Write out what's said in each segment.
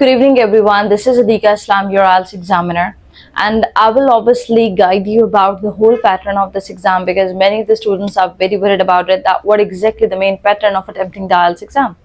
Good evening, everyone. This is Adika Islam, your IELTS examiner, and I will obviously guide you about the whole pattern of this exam because many of the students are very worried about it. That what exactly the main pattern of attempting the IELTS exam,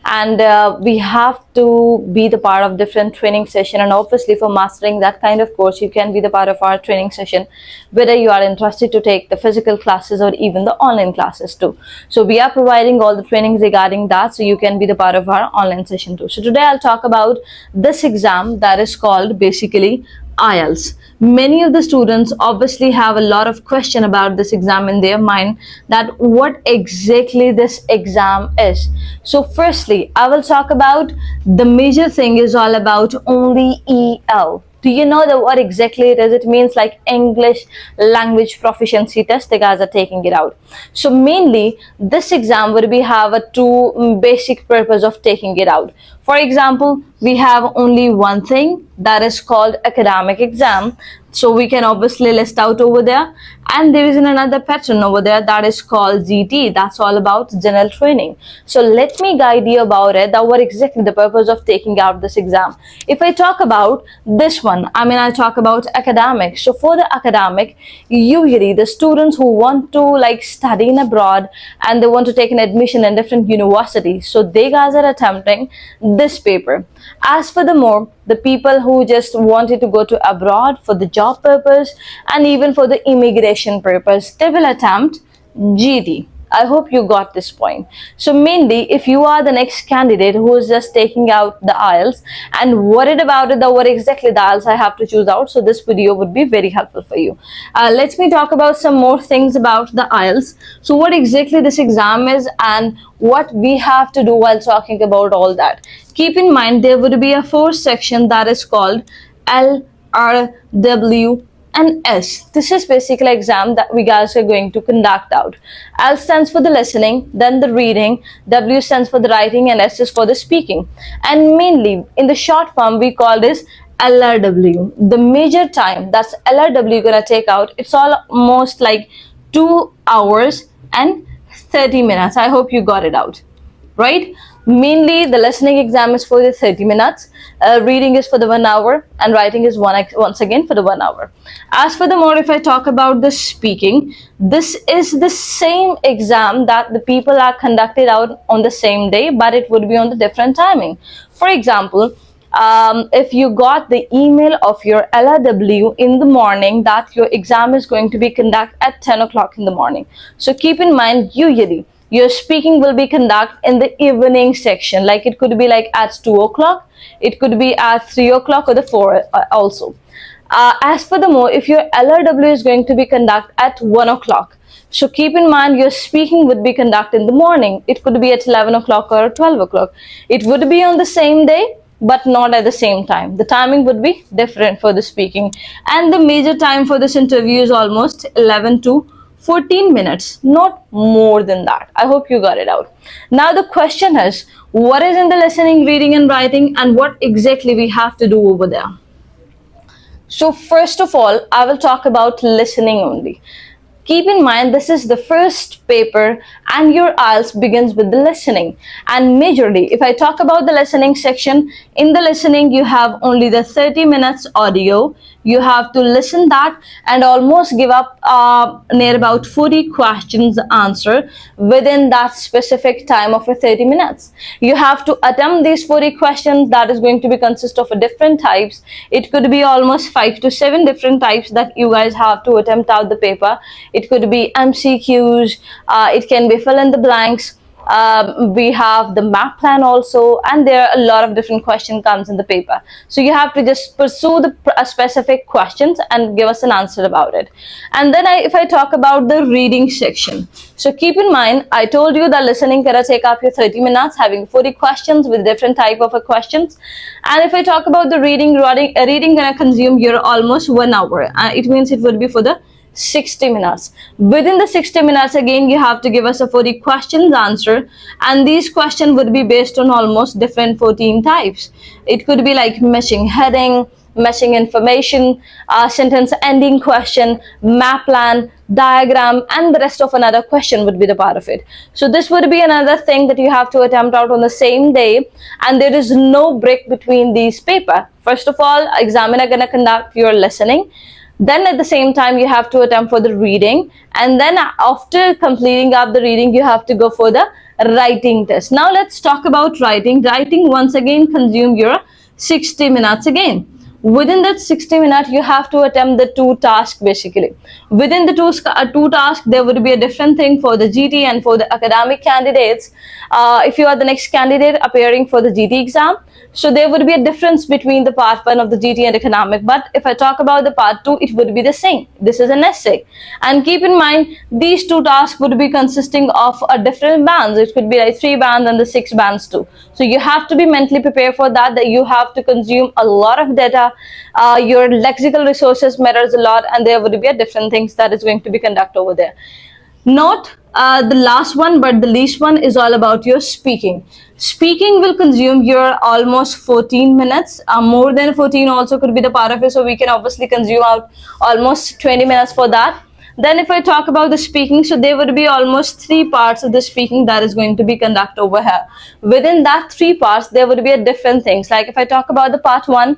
and we have to be the part of different training session. And obviously, for mastering that kind of course, you can be the part of our training session, whether you are interested to take the physical classes or even the online classes too. So we are providing all the trainings regarding that, so you can be the part of our online session too. So today I'll talk about this exam that is called basically IELTS. Many of the students obviously have a lot of question about this exam in their mind, that what exactly this exam is. So firstly, I will talk about the major thing is all about only EL. Do you know that what exactly it is? It means like English language proficiency test. The guys are taking it out. So mainly this exam would be have a two basic purpose of taking it out. For example, we have only one thing that is called academic exam. So we can obviously list out over there, and there is another pattern over there that is called GT. That's all about general training. So let me guide you about it, that what exactly the purpose of taking out this exam. If I talk about this one, I talk about academic. So for the academic, usually the students who want to like study in abroad and they want to take an admission in different universities, so they guys are attempting this paper. As for the people who just wanted to go to abroad for the job purpose and even for the immigration purpose, they will attempt GD. I hope you got this point. So mainly, if you are the next candidate who is just taking out the IELTS and worried about it, that what exactly the IELTS I have to choose out, so this video would be very helpful for you. Let me talk about some more things about the IELTS. So what exactly this exam is and what we have to do while talking about all that. Keep in mind, there would be a fourth section that is called L, R, W, and S. This is basically exam that we guys are going to conduct out. L stands for the listening, then the reading, W stands for the writing, and S is for the speaking. And mainly in the short form we call this LRW. The major time that's LRW gonna take out, it's almost like 2 hours and 30 minutes. I hope you got it out, right? Mainly the listening exam is for the 30 minutes, reading is for the 1 hour, and writing is once again for the 1 hour. As for the more, if I talk about the speaking, this is the same exam that the people are conducted out on the same day, but it would be on the different timing. For example, if you got the email of your LRW in the morning that your exam is going to be conducted at 10 o'clock in the morning, so keep in mind, usually your speaking will be conducted in the evening section. Like it could be like at 2 o'clock, it could be at 3 o'clock or the 4 also. As for the more, if your LRW is going to be conducted at 1 o'clock, so keep in mind your speaking would be conducted in the morning. It could be at 11 o'clock or 12 o'clock. It would be on the same day, but not at the same time. The timing would be different for the speaking. And the major time for this interview is almost 11 to 14 minutes, not more than that. I hope you got it out. Now the question is, what is in the listening, reading, and writing, and what exactly we have to do over there? So first of all, I will talk about listening only. Keep in mind, this is the first paper and your IELTS begins with the listening. And majorly, if I talk about the listening section, in the listening, you have only the 30 minutes audio. You have to listen that and almost give up near about 40 questions answer within that specific time of 30 minutes. You have to attempt these 40 questions that is going to be consist of different types. It could be almost 5 to 7 different types that you guys have to attempt out the paper. It could be MCQs, it can be fill in the blanks. We have the map plan also, and there are a lot of different questions comes in the paper. So you have to just pursue the specific questions and give us an answer about it. And then if I talk about the reading section, so keep in mind, I told you that listening can take up your 30 minutes, having 40 questions with different type of questions. And if I talk about the reading gonna consume your almost 1 hour. It means it would be for the 60 minutes. Within the 60 minutes, again, you have to give us a 40 questions answer, and these questions would be based on almost different 14 types. It could be like matching heading, matching information, sentence ending question, map plan, diagram, and the rest of another question would be the part of it. So this would be another thing that you have to attempt out on the same day, and there is no break between these paper. First of all, examiner gonna conduct your listening. Then at the same time, you have to attempt for the reading. And then after completing up the reading, you have to go for the writing test. Now let's talk about writing. Writing once again consume your 60 minutes again. Within that 60 minutes, you have to attempt the two tasks basically. Within the two tasks, there would be a different thing for the GT and for the academic candidates. If you are the next candidate appearing for the GT exam, so there would be a difference between the part 1 of the GT and economic. But if I talk about the part 2, it would be the same. This is an essay. And keep in mind, these two tasks would be consisting of a different bands. It could be like 3 bands and the 6 bands too. So you have to be mentally prepared for that, that you have to consume a lot of data. Your lexical resources matters a lot, and there would be a different things that is going to be conducted over there. Not the last one, but the least one is all about your speaking. Speaking will consume your almost 14 minutes. More than 14 also could be the part of it, so we can obviously consume out almost 20 minutes for that. Then if I talk about the speaking, so there would be almost 3 parts of the speaking that is going to be conducted over here. Within that 3 parts, there would be a different things. Like if I talk about the part 1,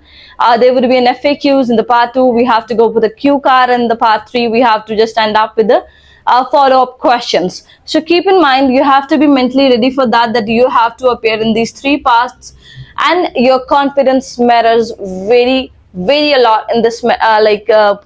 there would be an FAQs. In the part 2, we have to go with the Q card. And the part 3, we have to just end up with the follow-up questions. So keep in mind, you have to be mentally ready for that, that you have to appear in these 3 parts, and your confidence matters very a lot in this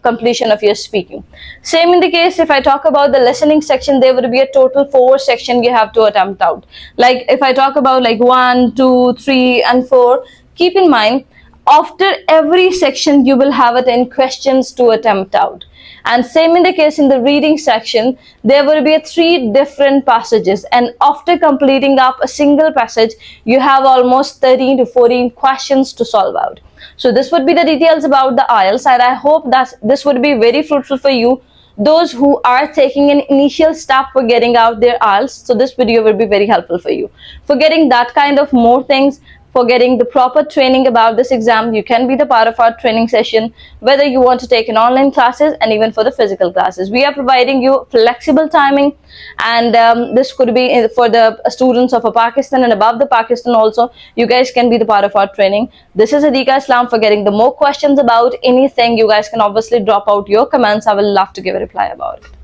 completion of your speaking. Same in the case if I talk about the listening section, there would be a total 4 section you have to attempt out. Like if I talk about like 1, 2, 3 and 4, keep in mind, after every section you will have 10 questions to attempt out. And same in the case in the reading section, there will be 3 different passages, and after completing up a single passage, you have almost 13 to 14 questions to solve out. So this would be the details about the IELTS, and I hope that this would be very fruitful for you, those who are taking an initial step for getting out their IELTS. So this video will be very helpful for you. For getting that kind of more things, for getting the proper training about this exam, you can be the part of our training session, whether you want to take an online classes and even for the physical classes. We are providing you flexible timing, and this could be for the students of Pakistan and above the Pakistan also. You guys can be the part of our training. This is Adika Islam. For getting the more questions about anything, you guys can obviously drop out your comments. I will love to give a reply about it.